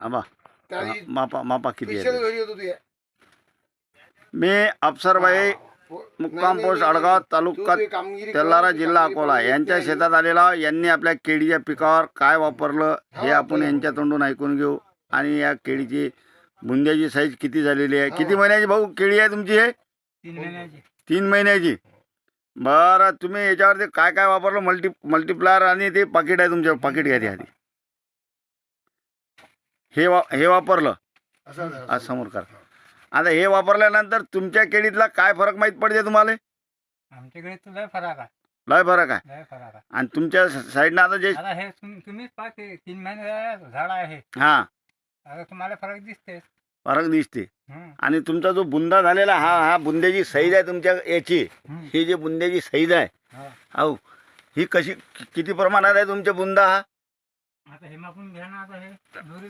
आबा त्याची मापा मापा किती स्पेशल आहे? घरी होतो तू मी अफसरबाई मुक्काम पोस्ट अडगाव तालुका तेलारा जिल्हा अकोला यांच्या शेतात आलेला. यांनी आपल्या केळीच्या पिकावर काय वापरलं हे आपण यांच्या तोंडून ऐकून घेऊ. आणि या केळीची बुंद्याची साईज किती झालेली आहे? किती महिन्याची भाऊ केळी आहे तुमची? हे 3 महिन्याची. 3 महिन्याची. बरं, तुम्ही याच्यावरती काय काय वापरलं? मल्टीप्लायर आणि ते पाकिट आहे तुमच्या, पाकिट घ्या आधी. हे वापरलं आज समोर करा. आता हे वापरल्यानंतर तुमच्या केळीतला काय फरक माहीत पडते तुम्हाला? आमच्याकडे तर लय फरक आहे. लय फरक आहे. लय फरक आहे. आणि तुमच्या साईडनं आता जे आता हे तुम्हीच पहा ते 3 महिन्याचं झाड आहे. हां आता तुम्हाला फरक दिसते. फरक दिसते. आणि तुमचा जो बुंदा झालेला हा बुंद्याची साईज आहे तुमच्या याची. ही जी बुंद्याची साईज आहे हो ही कशी किती प्रमाणात आहे तुमच्या बुंदा हा? आता हे मापून घ्या ना. आता हे दोरी